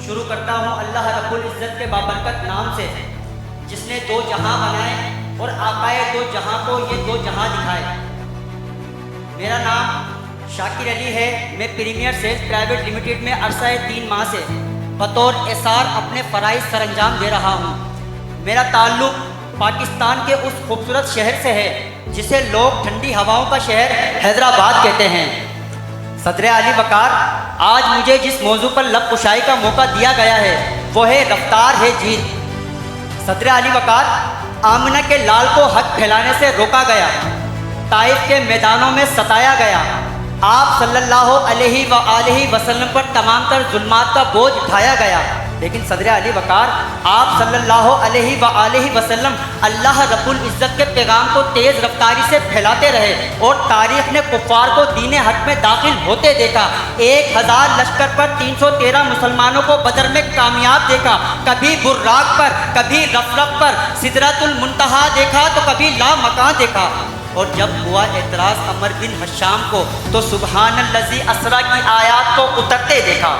شروع کرتا ہوں اللہ رب العزت کے بابرکت نام سے، جس نے دو جہاں بنائے اور آقائے دو جہاں کو یہ دو جہاں دکھائے۔ میرا نام شاکر علی ہے۔ میں پریمیئر سیلز پرائیویٹ لمیٹڈ میں عرصہ 3 ماہ سے بطور ایسار اپنے فرائض سر انجام دے رہا ہوں۔ میرا تعلق پاکستان کے اس خوبصورت شہر سے ہے جسے لوگ ٹھنڈی ہواؤں کا شہر حیدرآباد کہتے ہیں۔ صدر علی وقار، آج مجھے جس موضوع پر لب کشائی کا موقع دیا گیا ہے وہ ہے رفتار ہے جیت۔ صدر علی وقار، آمنہ کے لال کو حق پھیلانے سے روکا گیا، طائف کے میدانوں میں ستایا گیا، آپ صلی اللہ علیہ وآلہ وسلم پر تمام تر ظلمات کا بوجھ اٹھایا گیا، لیکن صدر علی وقار، آپ صلی اللہ علیہ وآلہ وسلم اللہ رب العزت کے پیغام کو تیز رفتاری سے پھیلاتے رہے اور تاریخ نے کفار کو دین حق میں داخل ہوتے دیکھا۔ 1000 لشکر پر 313 مسلمانوں کو بدر میں کامیاب دیکھا، کبھی براق پر، کبھی رفرف پر سدرۃ المنتہا دیکھا تو کبھی لامکان دیکھا۔ اور جب ہوا اعتراض عمر بن حشام کو تو سبحان الذی اسریٰ کی آیات کو اترتے دیکھا۔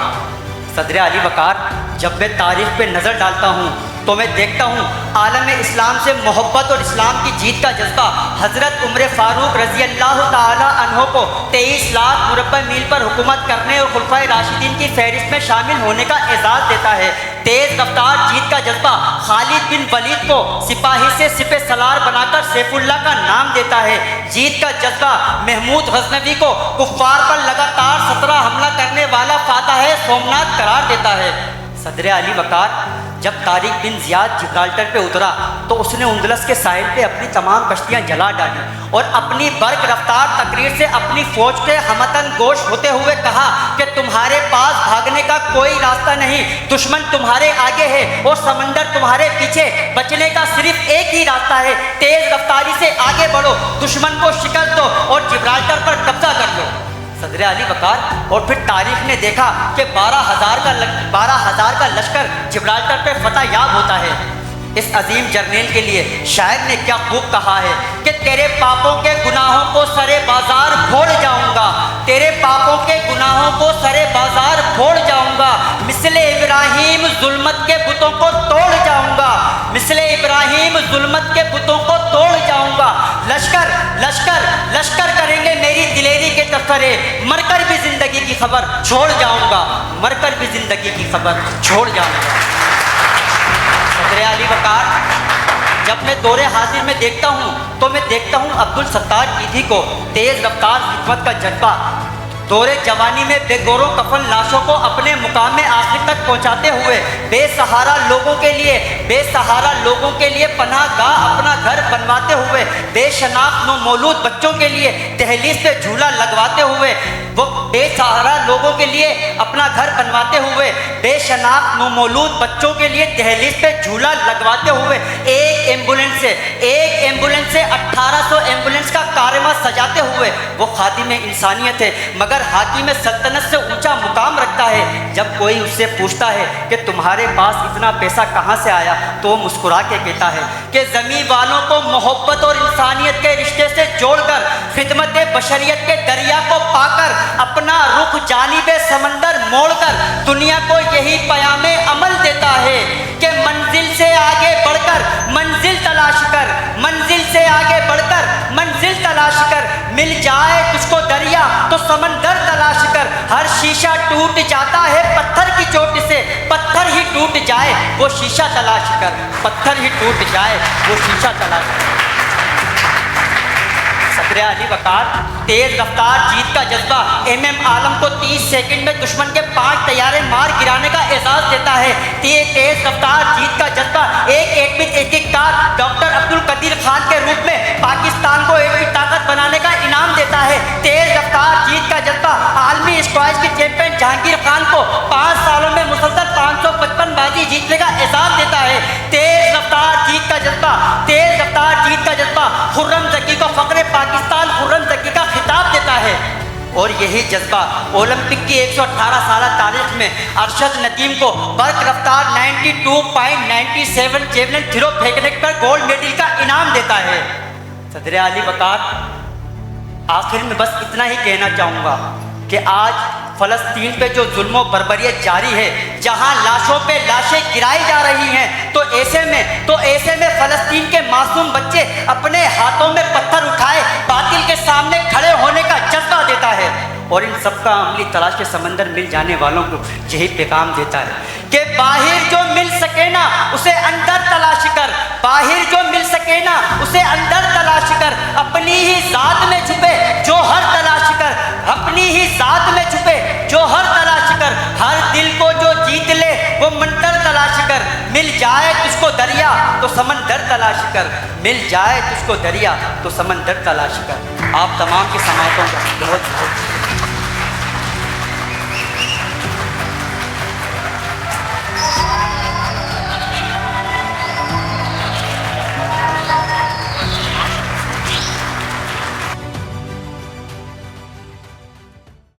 صدر علی وقار، جب میں تاریخ پہ نظر ڈالتا ہوں تو میں دیکھتا ہوں عالم اسلام سے محبت اور اسلام کی جیت کا جذبہ حضرت عمر فاروق رضی اللہ تعالی عنہ کو 23 لاکھ مربع میل پر حکومت کرنے اور خلفائے راشدین کی فہرست میں شامل ہونے کا اعزاز دیتا ہے۔ تیز رفتار جیت کا جذبہ خالد بن ولید کو سپاہی سے سپہ سالار بنا کر سیف اللہ کا نام دیتا ہے۔ جیت کا جذبہ محمود غزنوی کو کفار پر لگاتار 17 حملہ کرنے والا فاتح سومنات قرار دیتا ہے۔ صدر علی وقار، جب طارق بن زیاد جبرالٹر پہ اترا تو اس نے اندلس کے ساحل پہ اپنی تمام کشتیاں جلا ڈالی اور اپنی برق رفتار تقریر سے اپنی فوج کے ہمتن گوش ہوتے ہوئے کہا کہ تمہارے پاس بھاگنے کا کوئی راستہ نہیں، دشمن تمہارے آگے ہے اور سمندر تمہارے پیچھے، بچنے کا صرف ایک ہی راستہ ہے، تیز رفتاری سے آگے بڑھو، دشمن کو شکست دو اور جبرالٹر پر قبضہ کر لو۔ صدر علی وقار، اور پھر تاریخ نے دیکھا کہ 12,000 کا لشکر جبرالٹر پہ فتح یاب ہوتا ہے۔ اس عظیم جرنیل کے لیے شاعر نے کیا خوب کہا ہے کہ تیرے پاپوں کے گناہوں کو سرے بازار پھوڑ جاؤں گا، تیرے پاپوں کے گناہوں کو سرے بازار پھوڑ جاؤں گا، مثل ابراہیم ظلمت کے بتوں کو توڑ جاؤں گا، مثل ابراہیم ظلمت کے بتوں کو توڑ جاؤں گا۔ لشکر لشکر لشکر کریں گے میری دلیری کے تذکرے، مر کر بھی زندگی کی خبر چھوڑ جاؤں گا، مر کر بھی زندگی کی خبر چھوڑ جاؤں گا۔ صدر علی وقار، جب میں دور حاضر میں دیکھتا ہوں تو میں دیکھتا ہوں عبدالستار ایدھی کو، تیز رفتار خدمت کا جذبہ، دور جوانی میں بے گور و کفن لاشوں کو اپنے مقام آخر تک پہنچاتے ہوئے، بے سہارا لوگوں کے لیے پناہ گاہ اپنا گھر بنواتے ہوئے، بے شناخت نومولود بچوں کے لیے دہلیز پہ جھولا لگواتے ہوئے، وہ بے سہارا لوگوں کے لیے اپنا گھر بنواتے ہوئے، بے شناخت نومولود بچوں کے لیے دہلیز پہ جھولا لگواتے ہوئے، ایک ایمبولینس سے 1800 ایمبولینس کا کارواں سجاتے ہوئے، وہ خادم انسانیت ہے مگر حاکم سلطنت سے اونچا مقام رکھتا ہے۔ جب کوئی اس سے پوچھتا ہے کہ تمہارے پاس اتنا پیسہ کہاں سے آیا تو وہ مسکرا کے کہتا ہے کہ زمین والوں کو محبت اور انسانیت کے رشتے سے جوڑ کر، خدمت بشریت کے دریا کو پا کر، اپنا رخ جانب سمندر موڑ کر دنیا کو یہی پیام عمل دیتا ہے کہ منزل سے آگے بڑھ کر منزل تلاش کر، منزل سے آگے بڑھ کر منزل تلاش کر، مل جائے تجھ کو دریا تو سمندر تلاش کر، ہر شیشہ ٹوٹ جاتا ہے پتھر کی چوٹ سے، پتھر ہی ٹوٹ جائے وہ شیشہ تلاش کر، پتھر ہی ٹوٹ جائے وہ شیشہ تلاش کر۔ صدر علی وقار، تیز رفتار جیت کا جذبہ ایم عالم کو 30 سیکنڈ میں دشمن کے 5 طیارے مار گرانے کا اعزاز دیتا ہے۔ تیز رفتار جیت کا جذبہ ایک ایٹمی تحقیق کار ڈاکٹر عبدالقدیر خان کے روپ میں پاکستان کو ایٹمی طاقت بنانے کا انعام دیتا ہے۔ تیز رفتار جیت کا جذبہ عالمی اسکواش کی چیمپئن جہانگیر خان کو 5 سالوں میں مسلسل 555 بازی جیتنے کا اعزاز دیتا ہے۔ تیز رفتار جیت کا جذبہ خرم زکی کو فخر پاکستان خرم زکی کا خطاب دیتا ہے۔ اور یہی جذبہ اولمپک کی 118 سالہ تاریخ میں ارشد ندیم کو برق رفتار 92.97 جیولن تھرو پھینکنے پر گولڈ میڈل کا انعام دیتا ہے۔ صدر علی وقار، آخر میں بس اتنا ہی کہنا چاہوں گا کہ آج فلسطین پہ جو ظلم و بربریت جاری ہے، جہاں لاشوں پہ لاشیں گرائی جا رہی ہیں، تو ایسے میں فلسطین کے معصوم بچے اپنے ہاتھوں میں پتھر اٹھائے باطل کے سامنے کھڑے ہونے کا جذبہ دیتا ہے، اور ان سب کا عملی تلاش کے سمندر مل جانے والوں کو یہی پیغام دیتا ہے کہ باہر جو مل سکے نا اسے اندر تلاش کر، باہر جو مل سکے نا اسے اندر تلاش کر، اپنی ہی ذات میں چھپے جو ہر تلاش کر، اپنی ہی ذات میں چھپے جو ہر تلاش کر، ہر دل کو جو جیت لے وہ منتر تلاش کر، مل جائے تجھ کو دریا تو سمندر تلاش کر، مل جائے تجھ کو دریا تو سمندر تلاش کر۔ آپ تمام کی سماعتوں کا بہت بہت